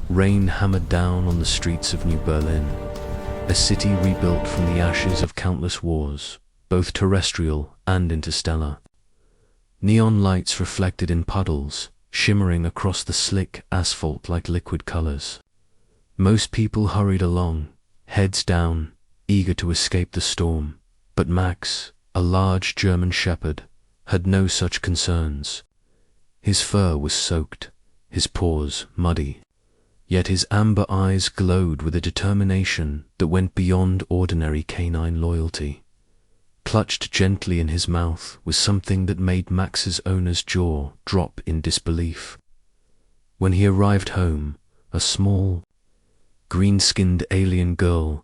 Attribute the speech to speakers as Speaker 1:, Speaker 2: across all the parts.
Speaker 1: Rain hammered down on the streets of New Berlin, a city rebuilt from the ashes of countless wars, both terrestrial and interstellar. Neon lights reflected in puddles, shimmering across the slick asphalt like liquid colors. Most people hurried along, heads down, eager to escape the storm, but Max, a large German shepherd, had no such concerns. His fur was soaked, his paws muddy, yet his amber eyes glowed with a determination that went beyond ordinary canine loyalty. Clutched gently in his mouth was something that made Max's owner's jaw drop in disbelief. When he arrived home, a small, green-skinned alien girl,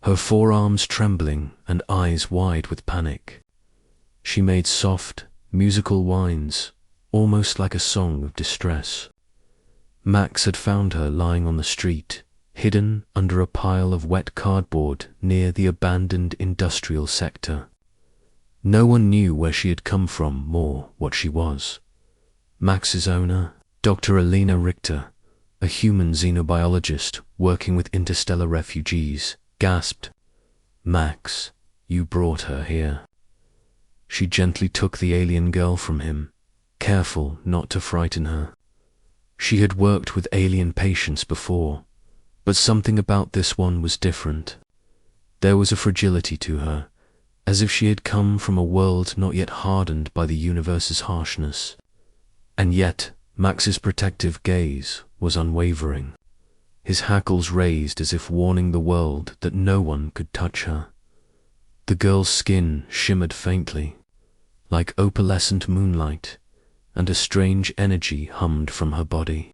Speaker 1: her forearms trembling and eyes wide with panic. She made soft, musical whines, almost like a song of distress. Max had found her lying on the street, hidden under a pile of wet cardboard near the abandoned industrial sector. No one knew where she had come from or what she was. Max's owner, Dr. Alina Richter, a human xenobiologist working with interstellar refugees, gasped, "Max, you brought her here." She gently took the alien girl from him, careful not to frighten her. She had worked with alien patients before, but something about this one was different. There was a fragility to her, as if she had come from a world not yet hardened by the universe's harshness. And yet, Max's protective gaze was unwavering. His hackles raised as if warning the world that no one could touch her. The girl's skin shimmered faintly, like opalescent moonlight, and a strange energy hummed from her body.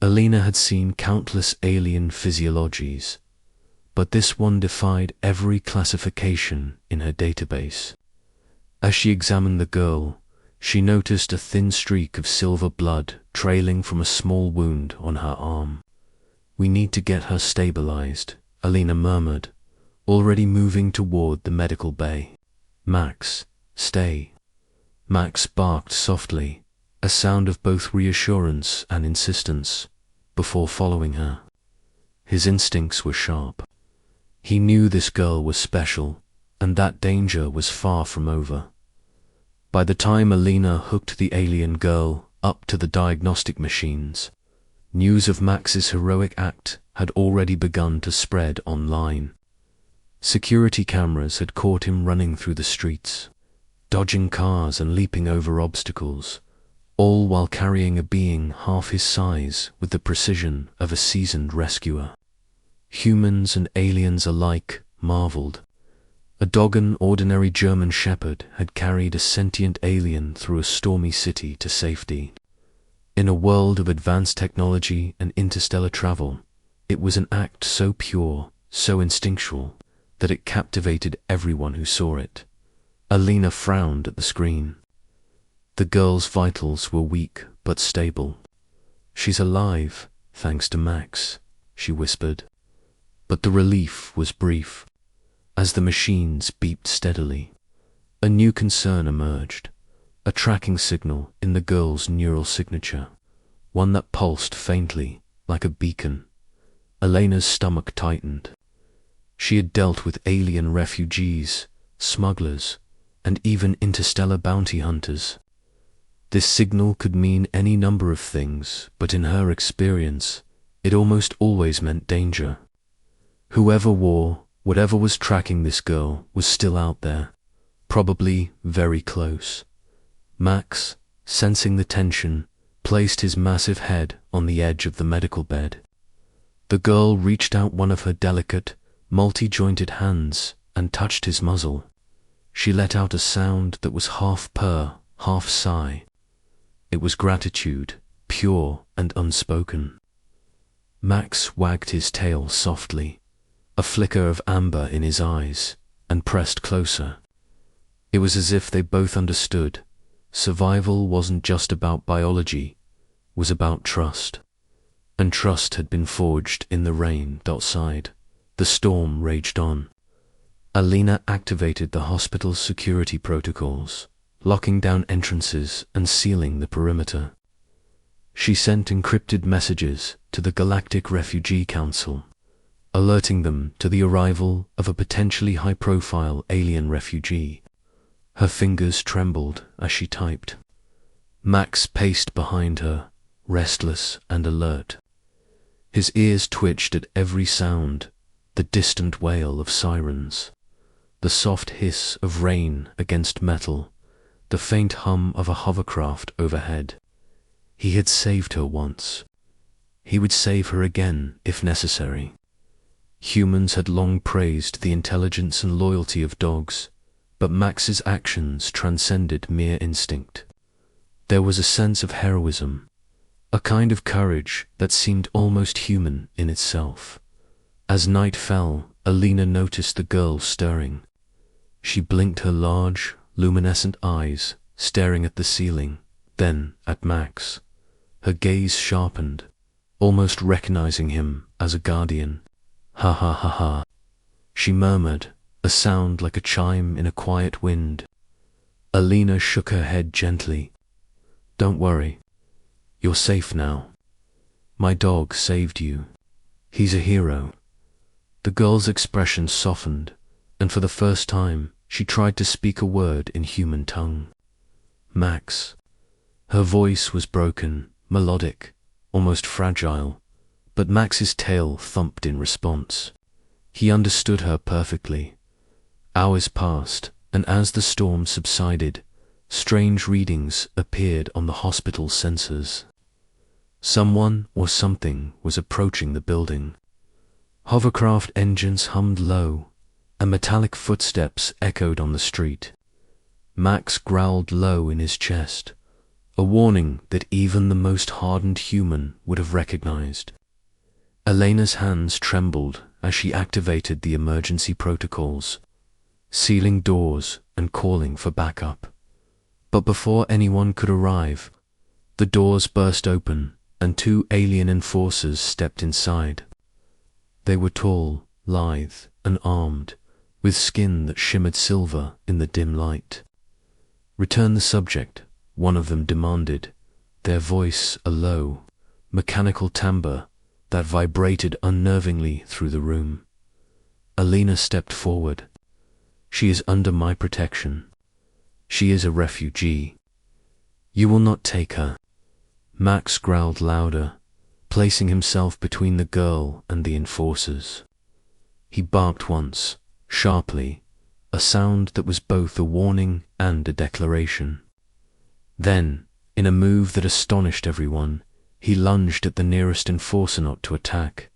Speaker 1: Alina had seen countless alien physiologies, but this one defied every classification in her database. As she examined the girl, she noticed a thin streak of silver blood trailing from a small wound on her arm. "We need to get her stabilized," Alina murmured, already moving toward the medical bay. "Max, stay." Max barked softly, a sound of both reassurance and insistence, before following her. His instincts were sharp. He knew this girl was special, and that danger was far from over. By the time Alina hooked the alien girl up to the diagnostic machines, news of Max's heroic act had already begun to spread online. Security cameras had caught him running through the streets, dodging cars and leaping over obstacles, all while carrying a being half his size with the precision of a seasoned rescuer. Humans and aliens alike marveled. A doggone ordinary German shepherd had carried a sentient alien through a stormy city to safety. In a world of advanced technology and interstellar travel, it was an act so pure, so instinctual, that it captivated everyone who saw it. Alina frowned at the screen. The girl's vitals were weak but stable. "She's alive, thanks to Max," she whispered. But the relief was brief. As the machines beeped steadily, a new concern emerged, a tracking signal in the girl's neural signature, one that pulsed faintly, like a beacon. Elena's stomach tightened. She had dealt with alien refugees, smugglers, and even interstellar bounty hunters. This signal could mean any number of things, but in her experience, it almost always meant danger. Whoever whatever was tracking this girl was still out there, probably very close. Max, sensing the tension, placed his massive head on the edge of the medical bed. The girl reached out one of her delicate, multi-jointed hands and touched his muzzle. She let out a sound that was half purr, half sigh. It was gratitude, pure and unspoken. Max wagged his tail softly, a flicker of amber in his eyes, and pressed closer. It was as if they both understood. Survival wasn't just about biology, it was about trust. And trust had been forged in the rain outside. The storm raged on. Alina activated the hospital's security protocols, locking down entrances and sealing the perimeter. She sent encrypted messages to the Galactic Refugee Council, alerting them to the arrival of a potentially high-profile alien refugee. Her fingers trembled as she typed. Max paced behind her, restless and alert. His ears twitched at every sound, the distant wail of sirens, the soft hiss of rain against metal, the faint hum of a hovercraft overhead. He had saved her once. He would save her again if necessary. Humans had long praised the intelligence and loyalty of dogs, but Max's actions transcended mere instinct. There was a sense of heroism, a kind of courage that seemed almost human in itself. As night fell, Alina noticed the girl stirring. She blinked her large, luminescent eyes, staring at the ceiling, then at Max. Her gaze sharpened, almost recognizing him as a guardian. "Ha ha ha ha," she murmured, a sound like a chime in a quiet wind. Alina shook her head gently. "Don't worry. You're safe now. My dog saved you. He's a hero." The girl's expression softened, and for the first time, she tried to speak a word in human tongue. "Max." Her voice was broken, melodic, almost fragile, but Max's tail thumped in response. He understood her perfectly. Hours passed, and as the storm subsided, strange readings appeared on the hospital sensors. Someone or something was approaching the building. Hovercraft engines hummed low, and metallic footsteps echoed on the street. Max growled low in his chest, a warning that even the most hardened human would have recognized. Elena's hands trembled as she activated the emergency protocols, sealing doors and calling for backup. But before anyone could arrive, the doors burst open and two alien enforcers stepped inside. They were tall, lithe, and armed, with skin that shimmered silver in the dim light. "Return the subject," one of them demanded, their voice a low, mechanical timbre that vibrated unnervingly through the room. Alina stepped forward. "She is under my protection. She is a refugee. You will not take her." Max growled louder, placing himself between the girl and the enforcers. He barked once, sharply, a sound that was both a warning and a declaration. Then, in a move that astonished everyone, he lunged at the nearest enforcer not to attack,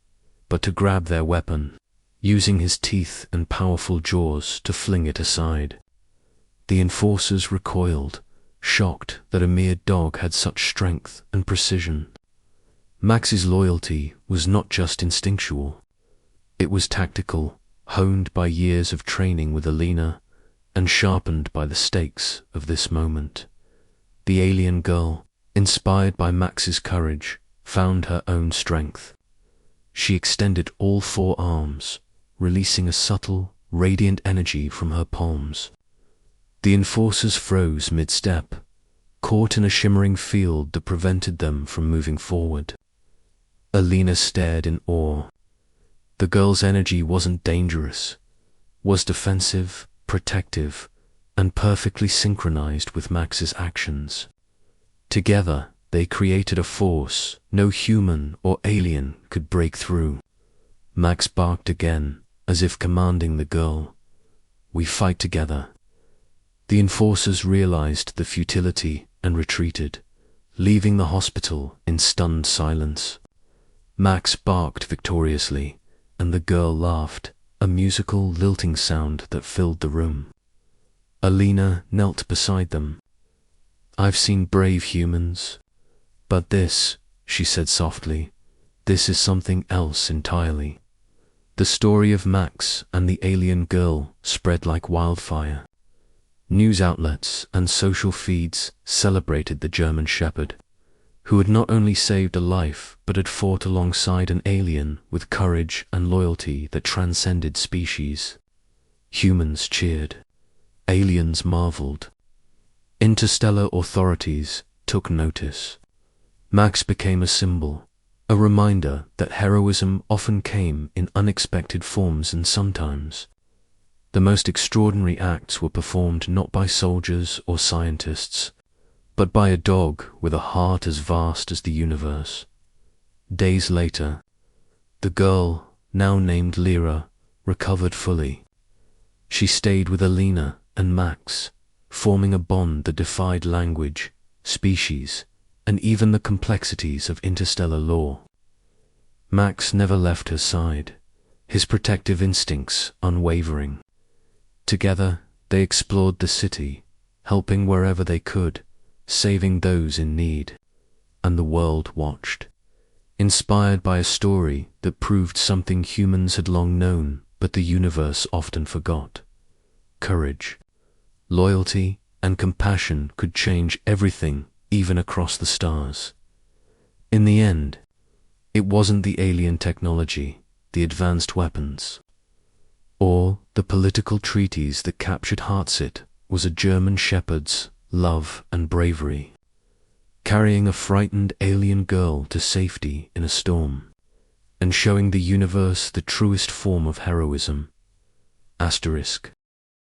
Speaker 1: but to grab their weapon, using his teeth and powerful jaws to fling it aside. The enforcers recoiled, shocked that a mere dog had such strength and precision. Max's loyalty was not just instinctual. It was tactical, honed by years of training with Alina, and sharpened by the stakes of this moment. The alien girl, inspired by Max's courage, found her own strength. She extended all four arms, releasing a subtle, radiant energy from her palms. The enforcers froze mid-step, caught in a shimmering field that prevented them from moving forward. Alina stared in awe. The girl's energy wasn't dangerous, was defensive, protective, and perfectly synchronized with Max's actions. Together, they created a force no human or alien could break through. Max barked again, as if commanding the girl. "We fight together." The enforcers realized the futility and retreated, leaving the hospital in stunned silence. Max barked victoriously, and the girl laughed, a musical, lilting sound that filled the room. Alina knelt beside them. "I've seen brave humans, but this," she said softly, "this is something else entirely." The story of Max and the alien girl spread like wildfire. News outlets and social feeds celebrated the German Shepherd, who had not only saved a life but had fought alongside an alien with courage and loyalty that transcended species. Humans cheered. Aliens marveled. Interstellar authorities took notice. Max became a symbol, a reminder that heroism often came in unexpected forms, and sometimes the most extraordinary acts were performed not by soldiers or scientists, but by a dog with a heart as vast as the universe. Days later, the girl, now named Lyra, recovered fully. She stayed with Alina and Max, forming a bond that defied language, species, and even the complexities of interstellar law. Max never left her side, his protective instincts unwavering. Together, they explored the city, helping wherever they could, saving those in need. And the world watched, inspired by a story that proved something humans had long known but the universe often forgot. Courage, loyalty, and compassion could change everything, even across the stars. In the end, it wasn't the alien technology, the advanced weapons, or the political treaties that captured hearts. It was a German shepherd's love and bravery, carrying a frightened alien girl to safety in a storm, and showing the universe the truest form of heroism. Asterisk.